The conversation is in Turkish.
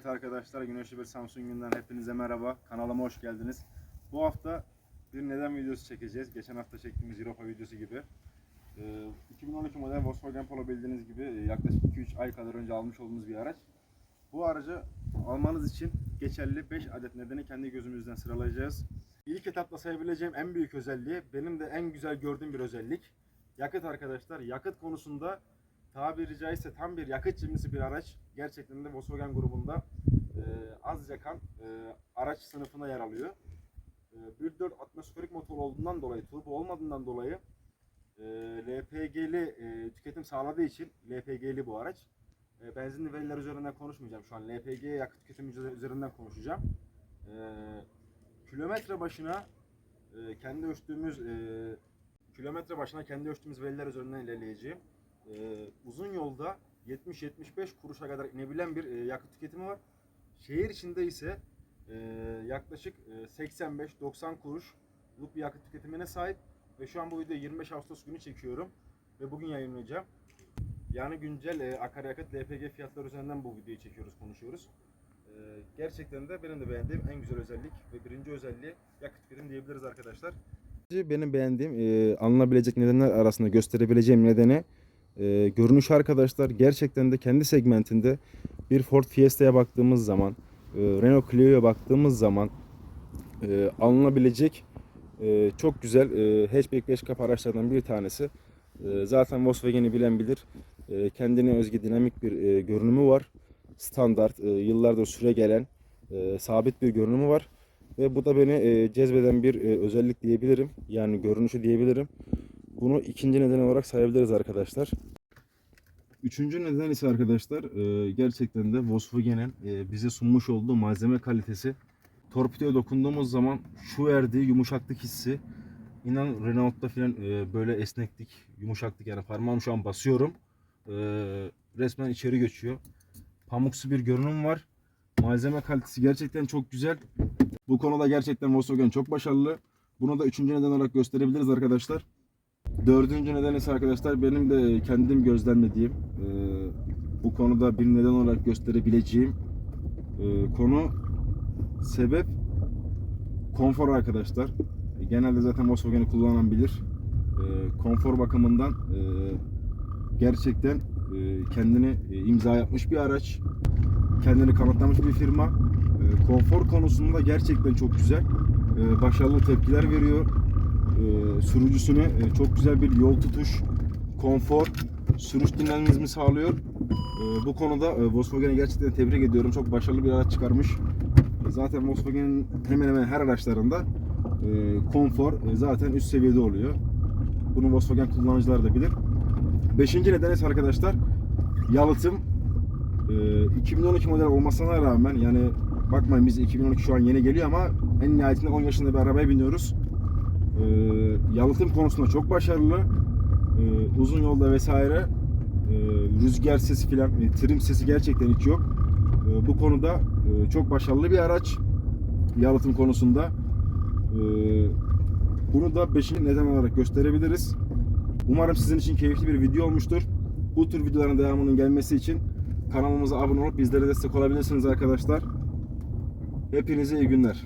arkadaşlar, güneşli bir Samsun günden hepinize merhaba. Kanalıma hoş geldiniz. Bu hafta bir neden videosu çekeceğiz. Geçen hafta çektiğimiz Europa videosu gibi. 2012 model Volkswagen Polo, bildiğiniz gibi yaklaşık 2-3 ay kadar önce almış olduğumuz bir araç. Bu aracı almanız için geçerli 5 adet nedeni kendi gözümüzden sıralayacağız. İlk etapta sayabileceğim en büyük özelliği, benim de en güzel gördüğüm bir özellik, yakıt arkadaşlar. Yakıt konusunda tabiri caizse tam bir yakıt cimrisi bir araç. Gerçekten de Volkswagen grubunda az yakan araç sınıfına yer alıyor. 1.4 atmosferik motor olduğundan dolayı, turbo olmadığından dolayı LPG'li tüketim sağladığı için, LPG'li bu araç. Benzinli veriler üzerinden konuşmayacağım şu an. LPG yakıt tüketimi üzerinden konuşacağım. Kilometre başına kendi ölçtüğümüz veriler üzerinden ilerleyeceğim. Uzun yolda 70-75 kuruşa kadar inebilen bir yakıt tüketimi var. Şehir içinde ise yaklaşık 85-90 kuruşluk bir yakıt tüketimine sahip. Ve şu an bu videoyu 25 Ağustos günü çekiyorum ve bugün yayınlayacağım. Yani güncel akaryakıt LPG fiyatları üzerinden bu videoyu çekiyoruz, konuşuyoruz. Gerçekten de benim de beğendiğim en güzel özellik ve birinci özelliği yakıt tüketimi diyebiliriz arkadaşlar. Benim beğendiğim, alınabilecek nedenler arasında gösterebileceğim nedeni görünüş arkadaşlar. Gerçekten de kendi segmentinde bir Ford Fiesta'ya baktığımız zaman, Renault Clio'ya baktığımız zaman alınabilecek çok güzel hatchback 5 kapı araçlardan bir tanesi. Zaten Volkswagen'i bilen bilir. Kendine özgü dinamik bir görünümü var. Standart, yıllardır süregelen sabit bir görünümü var. Ve bu da beni cezbeden bir özellik diyebilirim. Yani görünüşü diyebilirim. Bunu ikinci neden olarak sayabiliriz arkadaşlar. Üçüncü neden ise arkadaşlar gerçekten de Volkswagen'in bize sunmuş olduğu malzeme kalitesi. Torpidoya dokunduğumuz zaman şu verdiği yumuşaklık hissi. İnan Renault'ta falan böyle esneklik, yumuşaklık, yani parmağım şu an basıyorum. Resmen içeri göçüyor. Pamuksu bir görünüm var. Malzeme kalitesi gerçekten çok güzel. Bu konuda gerçekten Volkswagen çok başarılı. Bunu da üçüncü neden olarak gösterebiliriz arkadaşlar. Dördüncü neden ise arkadaşlar benim de kendim gözlemlediğim, bu konuda bir neden olarak gösterebileceğim konu, sebep konfor arkadaşlar. Genelde zaten Volkswagen'i kullanan bilir. Konfor bakımından gerçekten kendini imza yapmış bir araç. Kendini kanıtlamış bir firma. Konfor konusunda gerçekten çok güzel. Başarılı tepkiler veriyor. Sürücüsüne çok güzel bir yol tutuş, konfor, sürüş dinlenmesini sağlıyor. Bu konuda Volkswagen'i gerçekten tebrik ediyorum. Çok başarılı bir araç çıkarmış. Zaten Volkswagen'in hemen hemen her araçlarında konfor zaten üst seviyede oluyor. Bunu Volkswagen kullanıcılar da bilir. Beşinci neden ise arkadaşlar yalıtım. 2012 model olmasına rağmen, yani bakmayın biz 2012 şu an yeni geliyor ama en nihayetinde 10 yaşında bir arabaya biniyoruz. Yalıtım konusunda çok başarılı. Uzun yolda vesaire rüzgar sesi filan, trim sesi gerçekten hiç yok. Bu konuda çok başarılı bir araç yalıtım konusunda. Bunu da 5. neden olarak gösterebiliriz. Umarım sizin için keyifli bir video olmuştur. Bu tür videoların devamının gelmesi için kanalımıza abone olup bizlere destek olabilirsiniz arkadaşlar. Hepinize iyi günler.